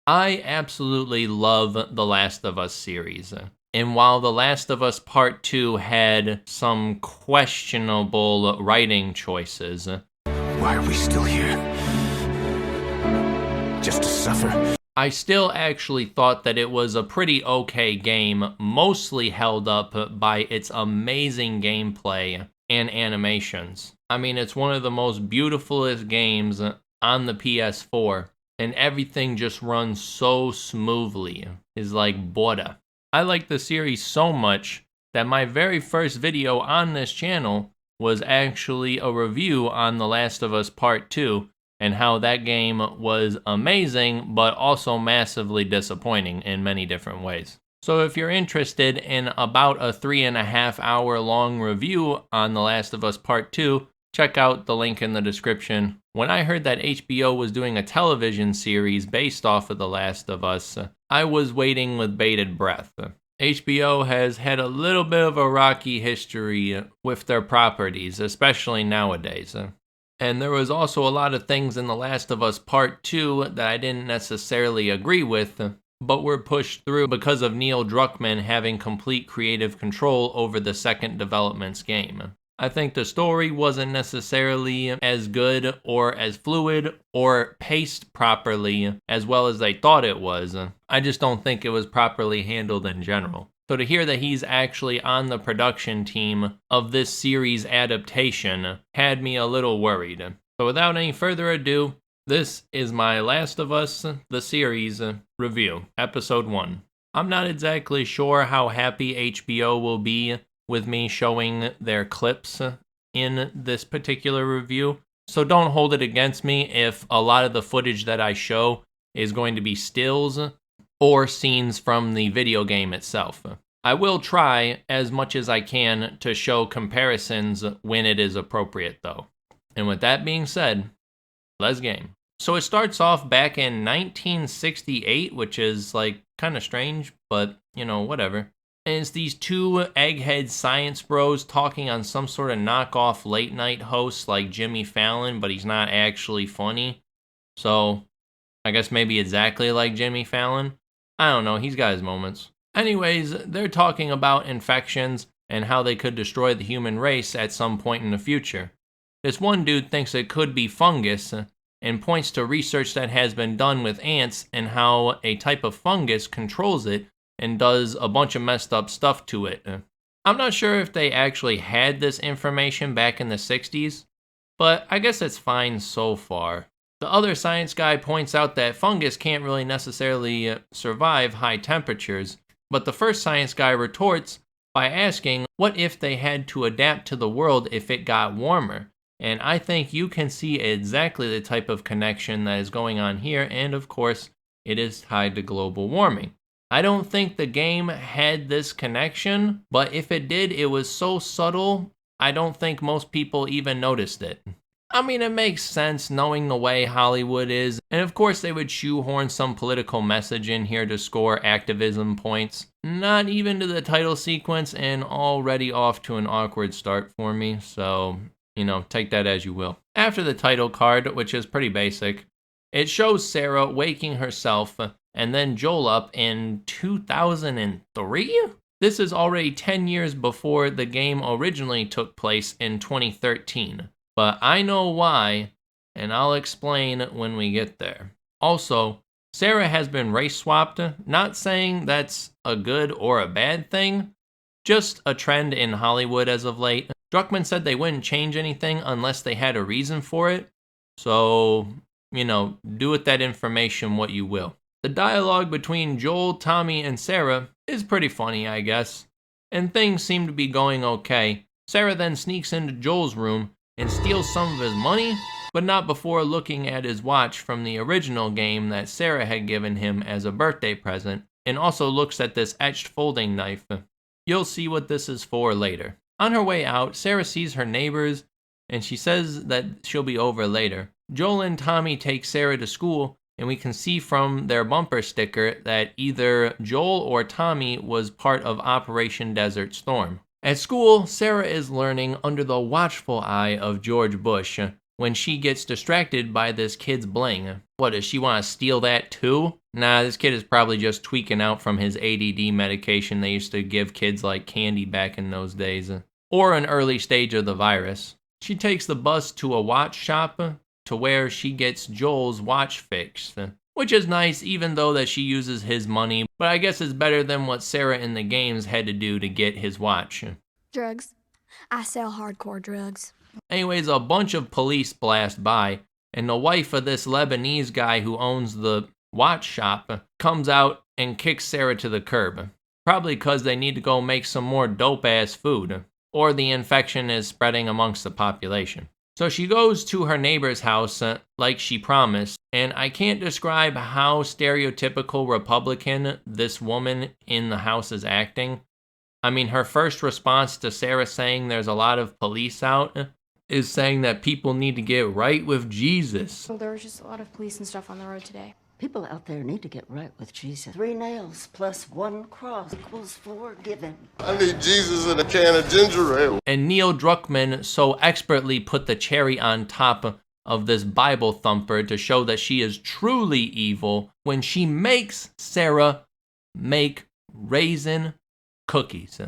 I absolutely love the Last of Us series. And while The Last of Us Part 2 had some questionable writing choices, Why are we still here? Just to suffer? I still actually thought that it was a pretty okay game, mostly held up by its amazing gameplay and animations. I mean, it's one of the most beautifulest games on the PS4, and everything just runs so smoothly. It's like butter. I like the series so much that my very first video on this channel was actually a review on The Last of Us Part 2, and how that game was amazing, but also massively disappointing in many different ways. So if you're interested in about a 3.5 hour long review on The Last of Us Part 2, check out the link in the description. When I heard that HBO was doing a television series based off of The Last of Us, I was waiting with bated breath. HBO has had a little bit of a rocky history with their properties, especially nowadays. And there was also a lot of things in The Last of Us Part 2 that I didn't necessarily agree with, but were pushed through because of Neil Druckmann having complete creative control over the second development's game. I think the story wasn't necessarily as good or as fluid or paced properly as well as they thought it was. I just don't think it was properly handled in general. So to hear that he's actually on the production team of this series adaptation had me a little worried. So without any further ado, this is my Last of Us, the series, review, episode 1. I'm not exactly sure how happy HBO will be with me showing their clips in this particular review, so don't hold it against me if a lot of the footage that I show is going to be stills or scenes from the video game itself. I will try as much as I can to show comparisons when it is appropriate though. And with that being said, let's game. So it starts off back in 1968, which is like kind of strange, but you know, whatever. And it's these two egghead science bros talking on some sort of knockoff late night host like Jimmy Fallon, but he's not actually funny. So I guess maybe exactly like Jimmy Fallon. I don't know, he's got his moments. Anyways, they're talking about infections and how they could destroy the human race at some point in the future. This one dude thinks it could be fungus and points to research that has been done with ants and how a type of fungus controls it and does a bunch of messed up stuff to it. I'm not sure if they actually had this information back in the 60s, but I guess it's fine so far. The other science guy points out that fungus can't really necessarily survive high temperatures, but the first science guy retorts by asking what if they had to adapt to the world if it got warmer. And I think you can see exactly the type of connection that is going on here, and of course, it is tied to global warming. I don't think the game had this connection, but if it did, it was so subtle, I don't think most people even noticed it. I mean, it makes sense knowing the way Hollywood is, and of course they would shoehorn some political message in here to score activism points. Not even to the title sequence, and already off to an awkward start for me, so, you know, take that as you will. After the title card, which is pretty basic, it shows Sarah waking herself and then Joel up in 2003? This is already 10 years before the game originally took place in 2013. But I know why, and I'll explain when we get there. Also, Sarah has been race swapped, not saying that's a good or a bad thing, just a trend in Hollywood as of late. Druckmann said they wouldn't change anything unless they had a reason for it, so, you know, do with that information what you will. The dialogue between Joel, Tommy, and Sarah is pretty funny, I guess, and things seem to be going okay. Sarah then sneaks into Joel's room and steals some of his money, but not before looking at his watch from the original game that Sarah had given him as a birthday present, and also looks at this etched folding knife. You'll see what this is for later. On her way out, Sarah sees her neighbors, and she says that she'll be over later. Joel and Tommy take Sarah to school, and we can see from their bumper sticker that either Joel or Tommy was part of Operation Desert Storm. At school, Sarah is learning under the watchful eye of George Bush when she gets distracted by this kid's bling. What, does she want to steal that too? Nah, this kid is probably just tweaking out from his ADD medication they used to give kids like candy back in those days. Or an early stage of the virus. She takes the bus to a watch shop to where she gets Joel's watch fixed. Which is nice, even though that she uses his money, but I guess it's better than what Sarah in the games had to do to get his watch. Drugs. I sell hardcore drugs. Anyways, a bunch of police blast by, and the wife of this Lebanese guy who owns the watch shop comes out and kicks Sarah to the curb. Probably because they need to go make some more dope-ass food, or the infection is spreading amongst the population. So she goes to her neighbor's house like she promised, and I can't describe how stereotypical Republican this woman in the house is acting. I mean, her first response to Sarah saying there's a lot of police out is saying that people need to get right with Jesus. Well, there was just a lot of police and stuff on the road today. People out there need to get right with Jesus. 3 nails plus 1 cross equals 4 given. I need Jesus in a can of ginger ale. And Neil Druckmann so expertly put the cherry on top of this Bible thumper to show that she is truly evil when she makes Sarah make raisin cookies.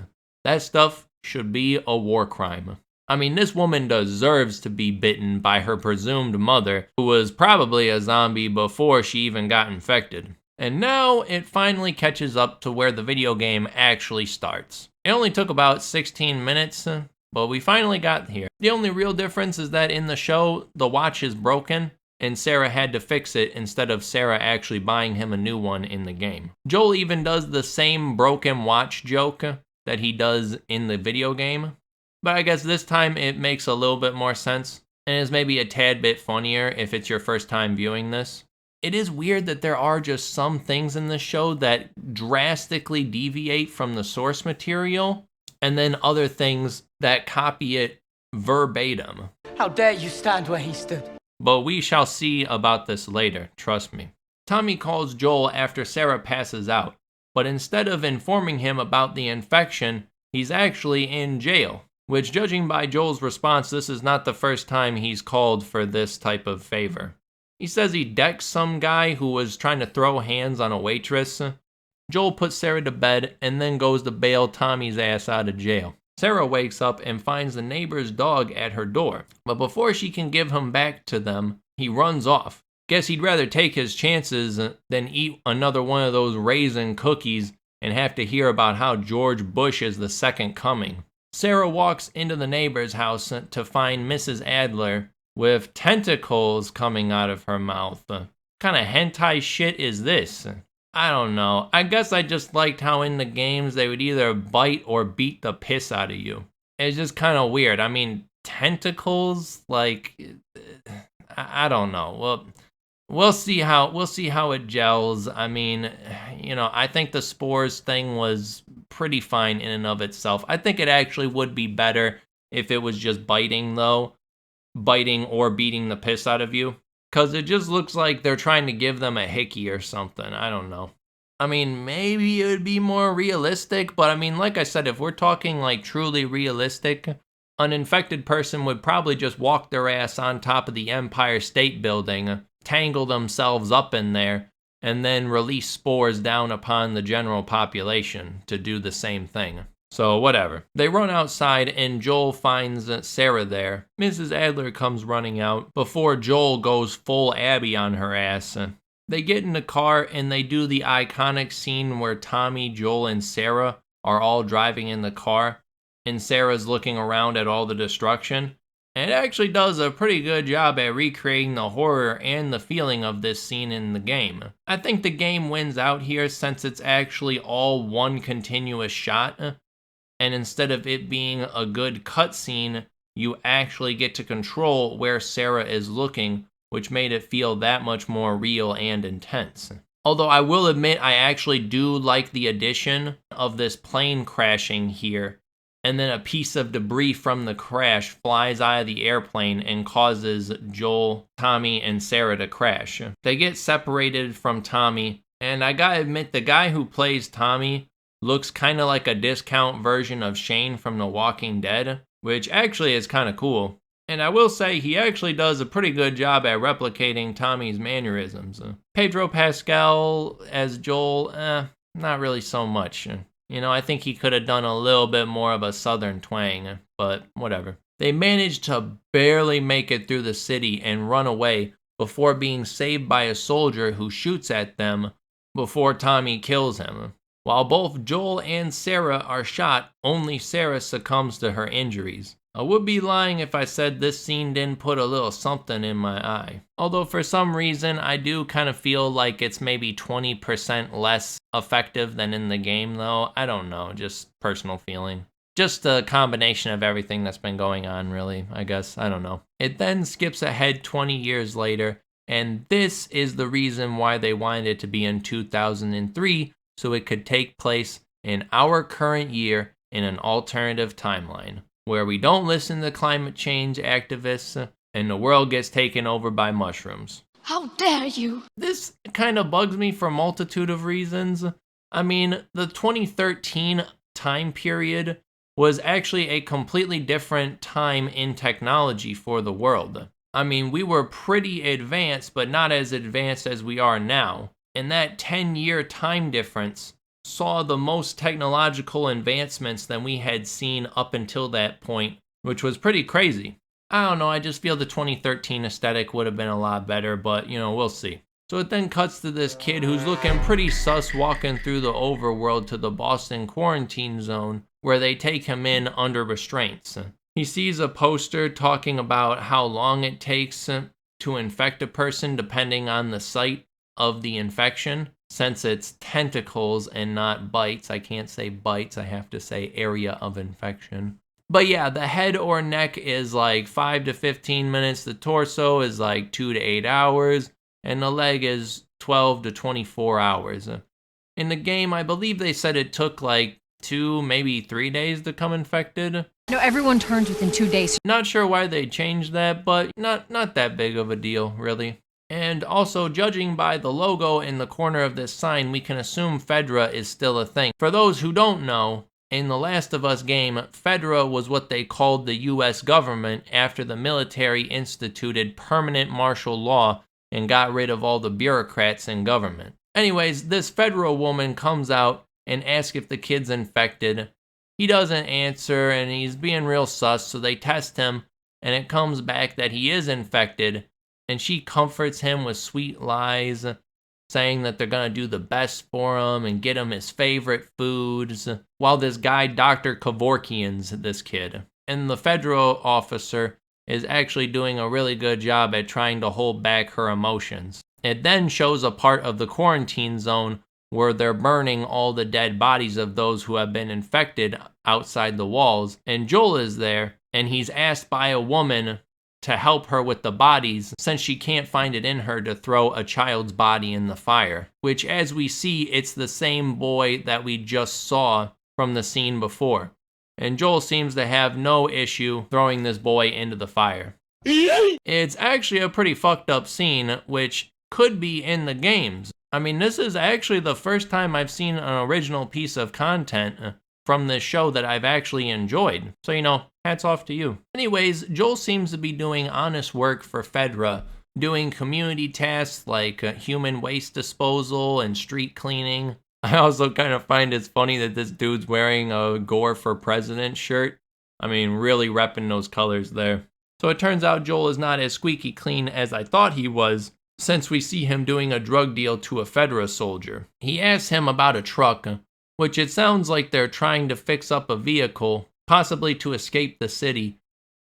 That stuff should be a war crime. I mean, this woman deserves to be bitten by her presumed mother, who was probably a zombie before she even got infected. And now it finally catches up to where the video game actually starts. It only took about 16 minutes, but we finally got here. The only real difference is that in the show, the watch is broken, and Sarah had to fix it instead of Sarah actually buying him a new one in the game. Joel even does the same broken watch joke that he does in the video game, but I guess this time it makes a little bit more sense, and is maybe a tad bit funnier if it's your first time viewing this. It is weird that there are just some things in this show that drastically deviate from the source material, and then other things that copy it verbatim. How dare you stand where he stood? But we shall see about this later, trust me. Tommy calls Joel after Sarah passes out, but instead of informing him about the infection, he's actually in jail. Which, judging by Joel's response, this is not the first time he's called for this type of favor. He says he decked some guy who was trying to throw hands on a waitress. Joel puts Sarah to bed and then goes to bail Tommy's ass out of jail. Sarah wakes up and finds the neighbor's dog at her door, but before she can give him back to them, he runs off. Guess he'd rather take his chances than eat another one of those raisin cookies and have to hear about how George Bush is the second coming. Sarah walks into the neighbor's house to find Mrs. Adler with tentacles coming out of her mouth. Kind of hentai shit is this? I don't know. I guess I just liked how in the games they would either bite or beat the piss out of you. It's just kind of weird. I mean, tentacles, like, I don't know. Well, we'll see how it gels. I mean, you know, I think the spores thing was pretty fine in and of itself. I think it actually would be better if it was just biting though. Biting or beating the piss out of you. Because it just looks like they're trying to give them a hickey or something. I don't know. I mean, maybe it would be more realistic, but I mean, like I said, if we're talking like truly realistic, an infected person would probably just walk their ass on top of the Empire State Building, tangle themselves up in there, and then release spores down upon the general population to do the same thing. So whatever. They run outside and Joel finds Sarah there. Mrs. Adler comes running out before Joel goes full Abby on her ass. They get in the car and they do the iconic scene where Tommy, Joel, and Sarah are all driving in the car and Sarah's looking around at all the destruction. And it actually does a pretty good job at recreating the horror and the feeling of this scene in the game. I think the game wins out here since it's actually all one continuous shot. And instead of it being a good cutscene, you actually get to control where Sarah is looking, which made it feel that much more real and intense. Although I will admit I actually do like the addition of this plane crashing here, and then a piece of debris from the crash flies out of the airplane and causes Joel, Tommy, and Sarah to crash. They get separated from Tommy, and I gotta admit the guy who plays Tommy looks kind of like a discount version of Shane from The Walking Dead, which actually is kind of cool. And I will say he actually does a pretty good job at replicating Tommy's mannerisms. Pedro Pascal as Joel, not really so much. I think he could have done a little bit more of a southern twang, but whatever. They managed to barely make it through the city and run away before being saved by a soldier who shoots at them before Tommy kills him. While both Joel and Sarah are shot, only Sarah succumbs to her injuries. I would be lying if I said this scene didn't put a little something in my eye. Although for some reason, I do kind of feel like it's maybe 20% less effective than in the game though. I don't know, just personal feeling. Just a combination of everything that's been going on really, I guess. I don't know. It then skips ahead 20 years later, and this is the reason why they wanted it to be in 2003, so it could take place in our current year in an alternative timeline, where we don't listen to climate change activists and the world gets taken over by mushrooms. How dare you? This kind of bugs me for a multitude of reasons. I mean, the 2013 time period was actually a completely different time in technology for the world. I mean, we were pretty advanced, but not as advanced as we are now. And that 10-year time difference saw the most technological advancements than we had seen up until that point, which was pretty crazy. I don't know, I just feel the 2013 aesthetic would have been a lot better, but we'll see. So it then cuts to this kid who's looking pretty sus walking through the overworld to the Boston quarantine zone, where they take him in under restraints. He sees a poster talking about how long it takes to infect a person depending on the site of the infection. Since it's tentacles and not bites, I can't say bites, I have to say area of infection. But yeah, the head or neck is like 5 to 15 minutes, the torso is like 2 to 8 hours, and the leg is 12 to 24 hours. In the game, I believe they said it took like 2, maybe 3 days to come infected. No, everyone turns within 2 days. Not sure why they changed that, but not that big of a deal, really. And also, judging by the logo in the corner of this sign, we can assume Fedra is still a thing. For those who don't know, in the Last of Us game, Fedra was what they called the US government after the military instituted permanent martial law and got rid of all the bureaucrats in government. Anyways, this Fedra woman comes out and asks if the kid's infected. He doesn't answer and he's being real sus, so they test him and it comes back that he is infected. And she comforts him with sweet lies, saying that they're gonna do the best for him and get him his favorite foods, while this guy, Dr. Kevorkian's this kid. And the federal officer is actually doing a really good job at trying to hold back her emotions. It then shows a part of the quarantine zone where they're burning all the dead bodies of those who have been infected outside the walls, and Joel is there, and he's asked by a woman to help her with the bodies since she can't find it in her to throw a child's body in the fire. Which, as we see, it's the same boy that we just saw from the scene before. And Joel seems to have no issue throwing this boy into the fire. It's actually a pretty fucked up scene, which could be in the games. I mean, this is actually the first time I've seen an original piece of content from this show that I've actually enjoyed. So, hats off to you. Anyways, Joel seems to be doing honest work for Fedra, doing community tasks like human waste disposal and street cleaning. I also kind of find it's funny that this dude's wearing a Gore for President shirt. I mean, really repping those colors there. So it turns out Joel is not as squeaky clean as I thought he was, since we see him doing a drug deal to a Fedra soldier. He asks him about a truck, which it sounds like they're trying to fix up a vehicle, possibly to escape the city,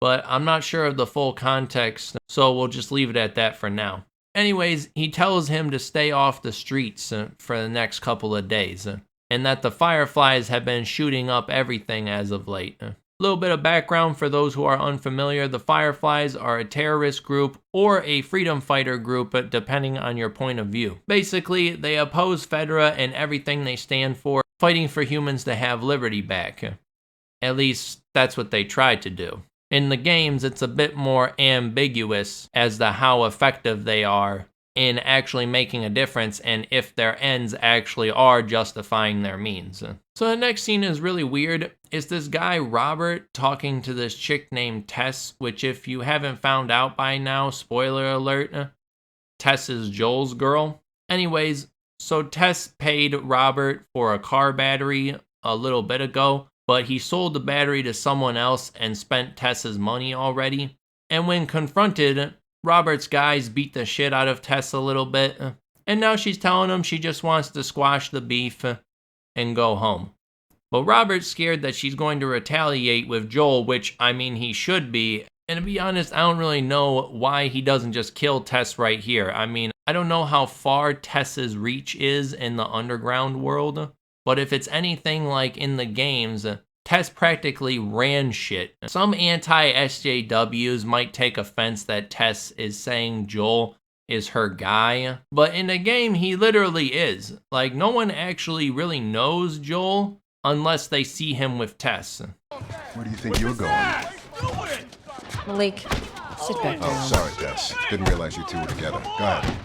but I'm not sure of the full context, so we'll just leave it at that for now. Anyways, he tells him to stay off the streets for the next couple of days, and that the Fireflies have been shooting up everything as of late. A little bit of background for those who are unfamiliar: the Fireflies are a terrorist group or a freedom fighter group, depending on your point of view. Basically, they oppose Fedra and everything they stand for, fighting for humans to have liberty back. At least, that's what they try to do. In the games, it's a bit more ambiguous as to how effective they are in actually making a difference and if their ends actually are justifying their means. So the next scene is really weird. It's this guy Robert talking to this chick named Tess, which if you haven't found out by now, spoiler alert, Tess is Joel's girl. Anyways, so Tess paid Robert for a car battery a little bit ago, but he sold the battery to someone else and spent Tess's money already. And when confronted, Robert's guys beat the shit out of Tess a little bit, and now she's telling him she just wants to squash the beef and go home. But Robert's scared that she's going to retaliate with Joel, which, I mean, he should be. And to be honest, I don't really know why he doesn't just kill Tess right here. I mean, I don't know how far Tess's reach is in the underground world, but if it's anything like in the games, Tess practically ran shit. Some anti-SJWs might take offense that Tess is saying Joel is her guy, but in the game, he literally is. Like, no one actually really knows Joel unless they see him with Tess. Where do you think you're going? Malik, sit back down. Oh, sorry, Tess. Didn't realize you two were together. Go ahead.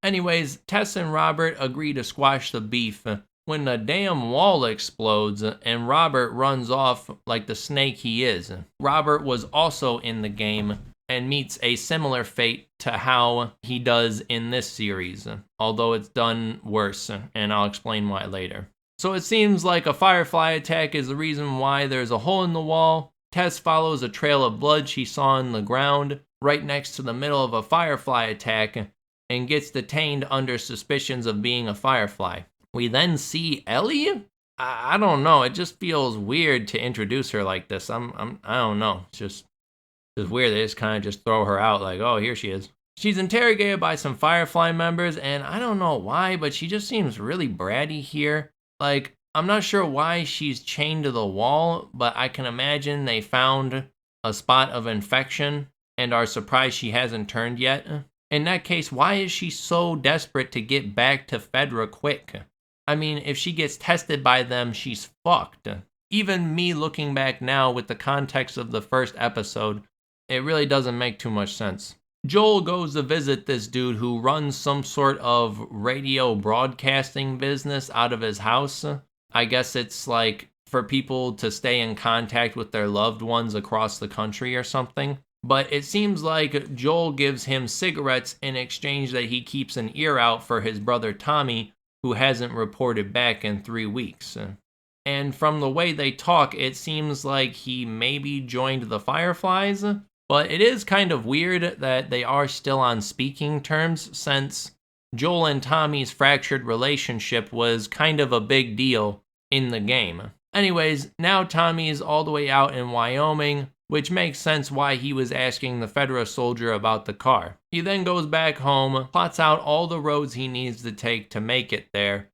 Anyways, Tess and Robert agree to squash the beef when the damn wall explodes and Robert runs off like the snake he is. Robert was also in the game and meets a similar fate to how he does in this series, although it's done worse, and I'll explain why later. So it seems like a firefly attack is the reason why there's a hole in the wall. Tess follows a trail of blood she saw in the ground right next to the middle of a firefly attack and gets detained under suspicions of being a firefly. We then see Ellie? I don't know, it just feels weird to introduce her like this. I don't know, it's just weird. They just kind of just throw her out like, oh, here she is. She's interrogated by some Firefly members, and I don't know why, but she just seems really bratty here. Like, I'm not sure why she's chained to the wall, but I can imagine they found a spot of infection and are surprised she hasn't turned yet. In that case, why is she so desperate to get back to Fedra quick? I mean, if she gets tested by them, she's fucked. Even me looking back now with the context of the first episode, it really doesn't make too much sense. Joel goes to visit this dude who runs some sort of radio broadcasting business out of his house. I guess it's like for people to stay in contact with their loved ones across the country or something. But it seems like Joel gives him cigarettes in exchange that he keeps an ear out for his brother Tommy, who hasn't reported back in 3 weeks. And from the way they talk, it seems like he maybe joined the Fireflies. But it is kind of weird that they are still on speaking terms, since Joel and Tommy's fractured relationship was kind of a big deal in the game. Anyways, now Tommy's all the way out in Wyoming, which makes sense why he was asking the Fedra soldier about the car. He then goes back home, plots out all the roads he needs to take to make it there,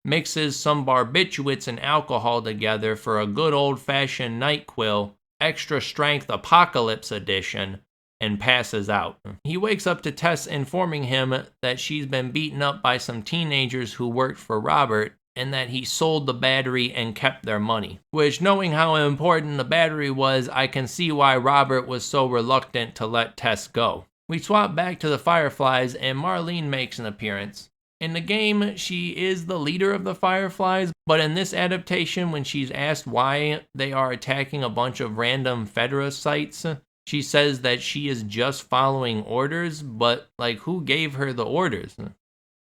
mixes some barbiturates and alcohol together for a good old-fashioned NyQuil, extra strength apocalypse edition, and passes out. He wakes up to Tess informing him that she's been beaten up by some teenagers who worked for Robert, and that he sold the battery and kept their money. Which, knowing how important the battery was, I can see why Robert was so reluctant to let Tess go. We swap back to the Fireflies, and Marlene makes an appearance. In the game, she is the leader of the Fireflies, but in this adaptation, when she's asked why they are attacking a bunch of random Fedra sites, she says that she is just following orders, but like, who gave her the orders?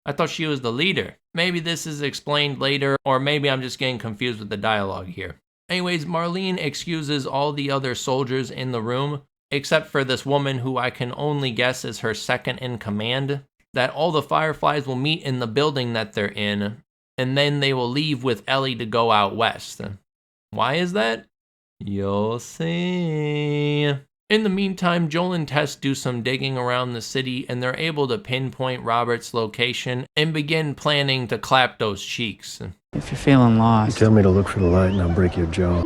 I thought she was the leader. Maybe this is explained later, or maybe I'm just getting confused with the dialogue here. Anyways, Marlene excuses all the other soldiers in the room, except for this woman who I can only guess is her second in command, that all the Fireflies will meet in the building that they're in, and then they will leave with Ellie to go out west. Why is that? You'll see. In the meantime, Joel and Tess do some digging around the city, and they're able to pinpoint Robert's location and begin planning to clap those cheeks. If you're feeling lost, Tell me to look for the light and I'll break your jaw.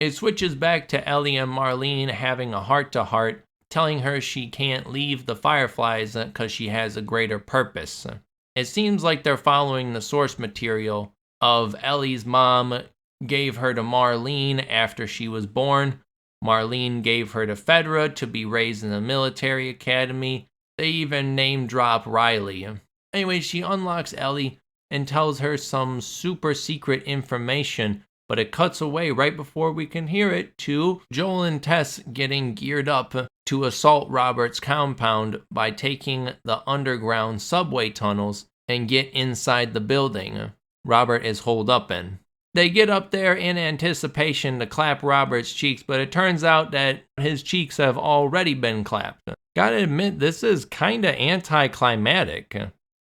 It switches back to Ellie and Marlene having a heart-to-heart, telling her she can't leave the Fireflies because she has a greater purpose. It seems like they're following the source material of Ellie's mom gave her to Marlene after she was born. Marlene gave her to Fedra to be raised in a military academy. They even name drop Riley. Anyway, she unlocks Ellie and tells her some super secret information, but it cuts away right before we can hear it to Joel and Tess getting geared up to assault Robert's compound by taking the underground subway tunnels and get inside the building Robert is holed up in. They get up there in anticipation to clap Robert's cheeks, but it turns out that his cheeks have already been clapped. Gotta admit, this is kinda anticlimactic.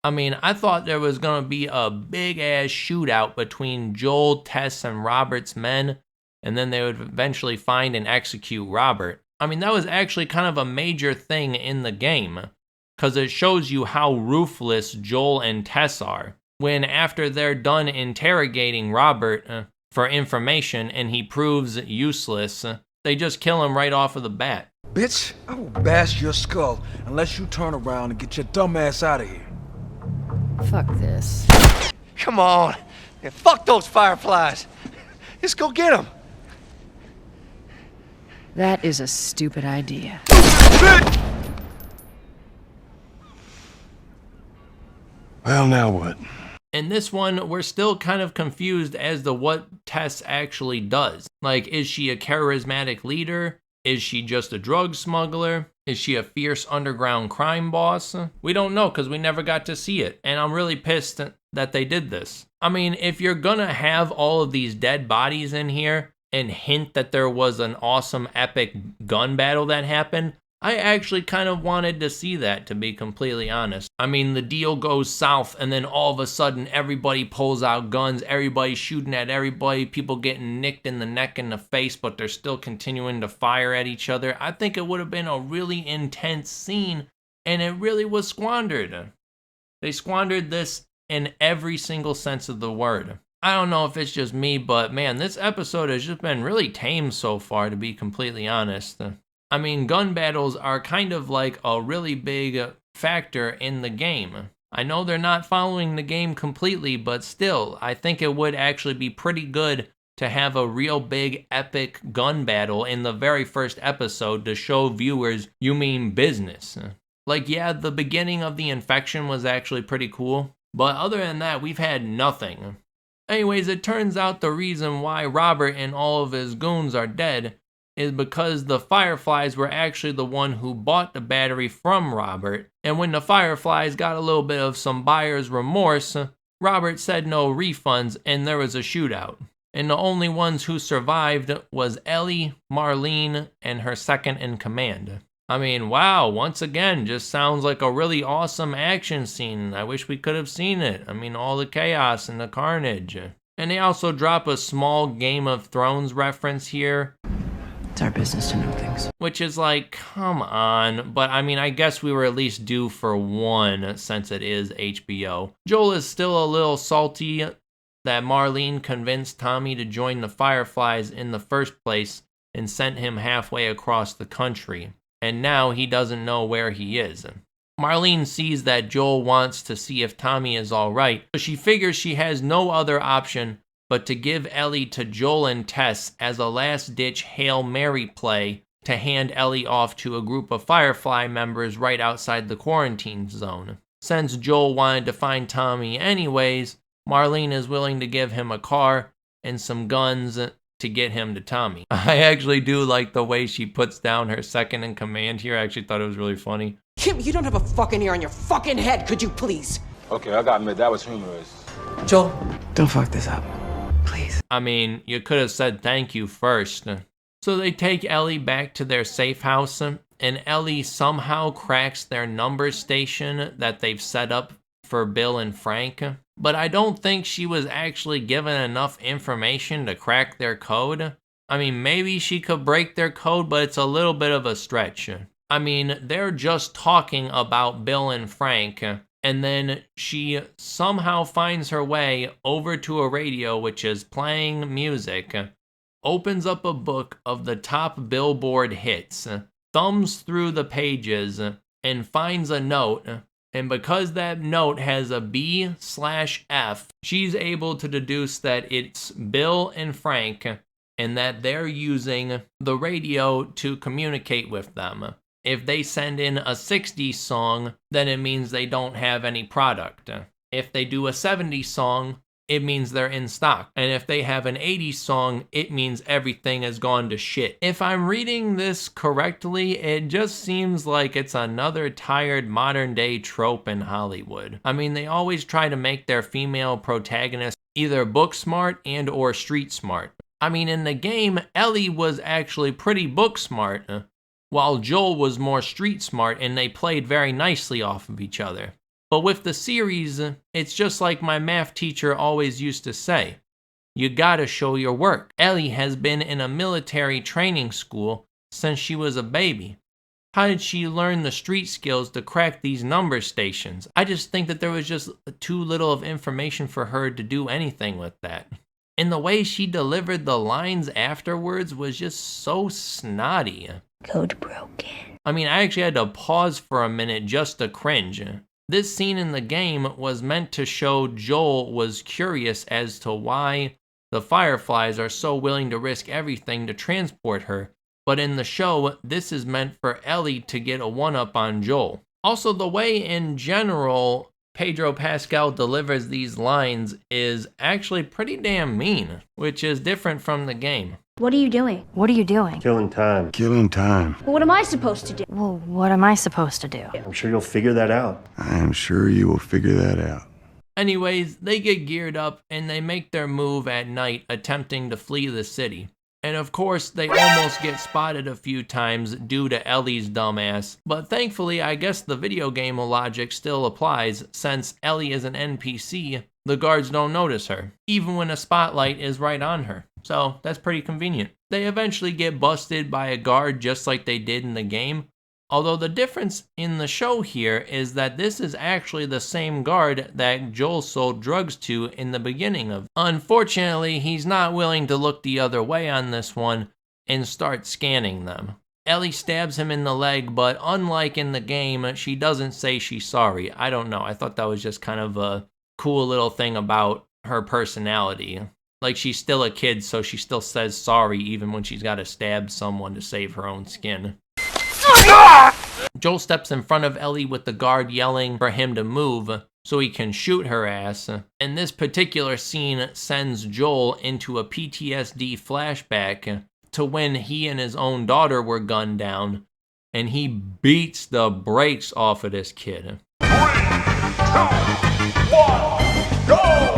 I mean, I thought there was gonna be a big-ass shootout between Joel, Tess, and Robert's men, and then they would eventually find and execute Robert. I mean, that was actually kind of a major thing in the game, because it shows you how ruthless Joel and Tess are. When after they're done interrogating Robert for information and he proves useless, they just kill him right off of the bat. Bitch, I will bash your skull unless you turn around and get your dumb ass out of here. Fuck this. Come on. Yeah, fuck those fireflies. Just go get them. That is a stupid idea. Well, now what? In this one, we're still kind of confused as to what Tess actually does. Like, is she a charismatic leader? Is she just a drug smuggler? Is she a fierce underground crime boss? We don't know because we never got to see it, and I'm really pissed that they did this. I mean, if you're gonna have all of these dead bodies in here and hint that there was an awesome epic gun battle that happened, I actually kind of wanted to see that, to be completely honest. I mean, the deal goes south and then all of a sudden everybody pulls out guns, everybody's shooting at everybody, people getting nicked in the neck and the face, but they're still continuing to fire at each other. I think it would have been a really intense scene, and it really was squandered. They squandered this in every single sense of the word. I don't know if it's just me, but man, this episode has just been really tame so far, to be completely honest. I mean, gun battles are kind of like a really big factor in the game. I know they're not following the game completely, but still, I think it would actually be pretty good to have a real big epic gun battle in the very first episode to show viewers you mean business. Like, yeah, the beginning of the infection was actually pretty cool, but other than that, we've had nothing. Anyways, it turns out the reason why Robert and all of his goons are dead is because the Fireflies were actually the one who bought the battery from Robert, and when the Fireflies got a little bit of some buyer's remorse, Robert said no refunds and there was a shootout. And the only ones who survived was Ellie, Marlene, and her second in command. I mean, wow, once again, just sounds like a really awesome action scene. I wish we could have seen it. I mean, all the chaos and the carnage. And they also drop a small Game of Thrones reference here. It's our business to know things. Which is like, come on. But I mean, I guess we were at least due for one since it is HBO. Joel is still a little salty that Marlene convinced Tommy to join the Fireflies in the first place and sent him halfway across the country. And now he doesn't know where he is. Marlene sees that Joel wants to see if Tommy is alright, so she figures she has no other option but to give Ellie to Joel and Tess as a last-ditch Hail Mary play to hand Ellie off to a group of Firefly members right outside the quarantine zone. Since Joel wanted to find Tommy anyways, Marlene is willing to give him a car and some guns to get him to Tommy. I actually do like the way she puts down her second in command here. I actually thought it was really funny. Kim, you don't have a fucking ear on your fucking head, could you please? Okay, I gotta admit, that was humorous. Joel, don't fuck this up. Please. I mean, you could have said thank you first. So they take Ellie back to their safe house, and Ellie somehow cracks their number station that they've set up for Bill and Frank. But I don't think she was actually given enough information to crack their code. I mean, maybe she could break their code, but it's a little bit of a stretch. I mean, they're just talking about Bill and Frank, and then she somehow finds her way over to a radio which is playing music, opens up a book of the top Billboard hits, thumbs through the pages, and finds a note. And because that note has a B/F, she's able to deduce that it's Bill and Frank and that they're using the radio to communicate with them. If they send in a 60s song, then it means they don't have any product. If they do a 70s song, it means they're in stock. And if they have an 80s song, it means everything has gone to shit. If I'm reading this correctly, it just seems like it's another tired modern day trope in Hollywood. I mean, they always try to make their female protagonists either book smart and or street smart. I mean, in the game, Ellie was actually pretty book smart, while Joel was more street smart, and they played very nicely off of each other. But with the series, it's just like my math teacher always used to say, you gotta show your work. Ellie has been in a military training school since she was a baby. How did she learn the street skills to crack these number stations? I just think that there was just too little of information for her to do anything with that. And the way she delivered the lines afterwards was just so snotty. Code broken. I mean, I actually had to pause for a minute just to cringe. This scene in the game was meant to show Joel was curious as to why the Fireflies are so willing to risk everything to transport her, but in the show, this is meant for Ellie to get a one-up on Joel. Also, the way in general Pedro Pascal delivers these lines is actually pretty damn mean, which is different from the game. What are you doing? What are you doing? Killing time. Killing time. What am I supposed to do? Well, what am I supposed to do? I'm sure you'll figure that out. I am sure you will figure that out. Anyways, they get geared up and they make their move at night, attempting to flee the city. And of course, they almost get spotted a few times due to Ellie's dumbass, but thankfully I guess the video game logic still applies. Since Ellie is an NPC, the guards don't notice her, even when a spotlight is right on her. So that's pretty convenient. They eventually get busted by a guard just like they did in the game, although the difference in the show here is that this is actually the same guard that Joel sold drugs to in the beginning of. Unfortunately, he's not willing to look the other way on this one and start scanning them. Ellie stabs him in the leg, but unlike in the game, she doesn't say she's sorry. I don't know, I thought that was just kind of a cool little thing about her personality. Like, she's still a kid, so she still says sorry even when she's got to stab someone to save her own skin. Joel steps in front of Ellie with the guard yelling for him to move so he can shoot her ass. And this particular scene sends Joel into a PTSD flashback to when he and his own daughter were gunned down, and he beats the brakes off of this kid. 3, 2, 1, go!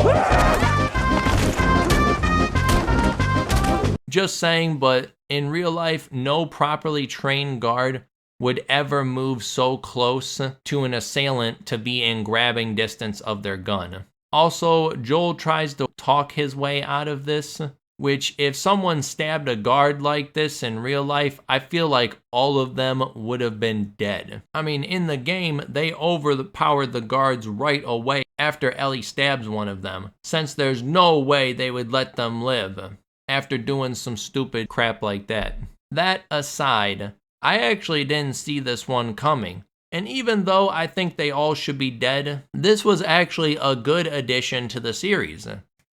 Just saying, but in real life, no properly trained guard would ever move so close to an assailant to be in grabbing distance of their gun. Also, Joel tries to talk his way out of this, which if someone stabbed a guard like this in real life, I feel like all of them would have been dead. I mean, in the game, they overpowered the guards right away after Ellie stabs one of them, since there's no way they would let them live after doing some stupid crap like that. That aside, I actually didn't see this one coming. And even though I think they all should be dead, this was actually a good addition to the series.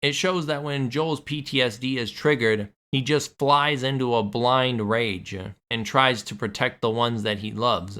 It shows that when Joel's PTSD is triggered, he just flies into a blind rage and tries to protect the ones that he loves.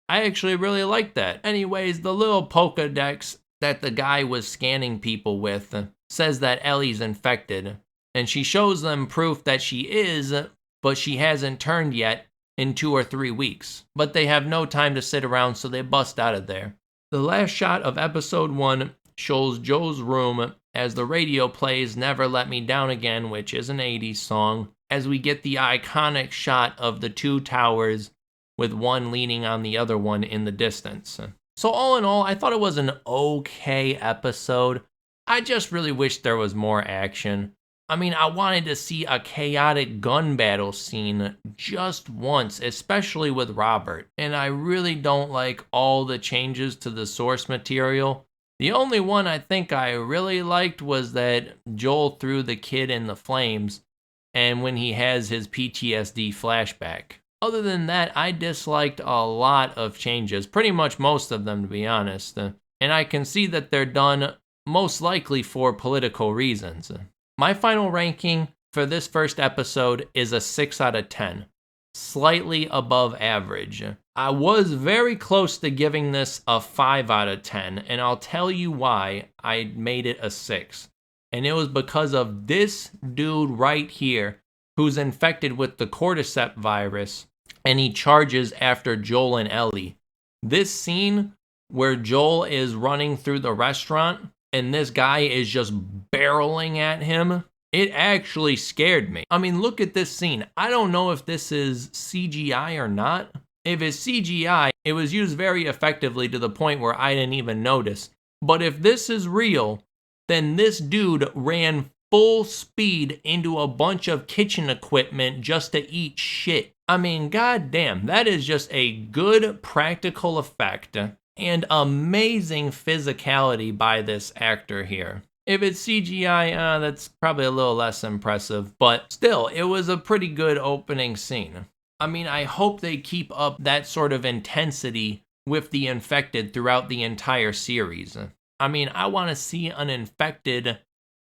I actually really like that. Anyways, the little Pokédex that the guy was scanning people with says that Ellie's infected, and she shows them proof that she is, but she hasn't turned yet in 2 or 3 weeks. But they have no time to sit around, so they bust out of there. The last shot of episode 1 shows Joe's room as the radio plays Never Let Me Down Again, which is an 80s song, as we get the iconic shot of the 2 towers with one leaning on the other one in the distance. So all in all, I thought it was an okay episode. I just really wish there was more action. I mean, I wanted to see a chaotic gun battle scene just once, especially with Robert. And I really don't like all the changes to the source material. The only one I think I really liked was that Joel threw the kid in the flames, and when he has his PTSD flashback. Other than that, I disliked a lot of changes, pretty much most of them to be honest. And I can see that they're done most likely for political reasons. My final ranking for this first episode is a 6 out of 10. slightly above average. I was very close to giving this a 5 out of 10, and I'll tell you why I made it a 6. And it was because of this dude right here who's infected with the cordyceps virus, and he charges after Joel and Ellie. This scene where Joel is running through the restaurant and this guy is just barreling at him, it actually scared me. I mean, look at this scene. I don't know if this is CGI or not. If it's CGI, it was used very effectively to the point where I didn't even notice. But if this is real, then this dude ran full speed into a bunch of kitchen equipment just to eat shit. I mean, goddamn, that is just a good practical effect and amazing physicality by this actor here. If it's CGI, that's probably a little less impressive, but still, it was a pretty good opening scene. I mean, I hope they keep up that sort of intensity with the infected throughout the entire series. I mean, I want to see an infected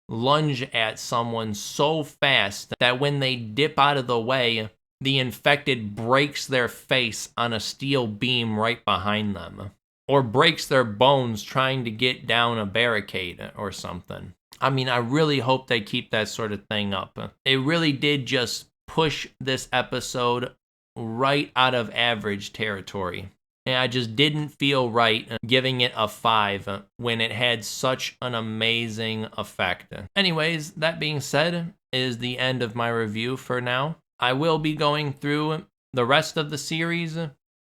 lunge at someone so fast that when they dip out of the way, the infected breaks their face on a steel beam right behind them, or breaks their bones trying to get down a barricade or something. I mean, I really hope they keep that sort of thing up. It really did just push this episode right out of average territory. And I just didn't feel right giving it a 5 when it had such an amazing effect. Anyways, that being said, is the end of my review for now. I will be going through the rest of the series,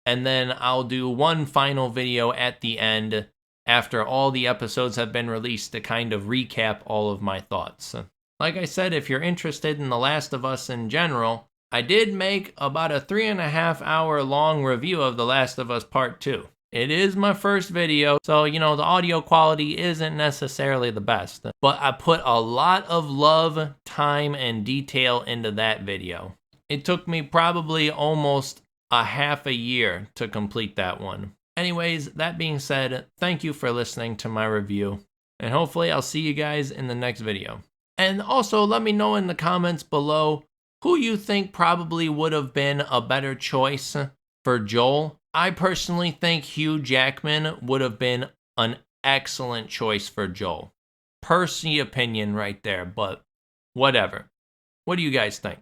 and then I'll do one final video at the end after all the episodes have been released to kind of recap all of my thoughts. Like I said, if you're interested in The Last of Us in general, I did make about a 3.5 hour long review of The Last of Us Part 2. It is my first video, so the audio quality isn't necessarily the best, but I put a lot of love, time, and detail into that video. It took me probably almost a half a year to complete that one. Anyways, that being said, thank you for listening to my review, and hopefully I'll see you guys in the next video. And also, let me know in the comments below who you think probably would have been a better choice for Joel. I personally think Hugh Jackman would have been an excellent choice for Joel. Personal opinion right there, but whatever. What do you guys think?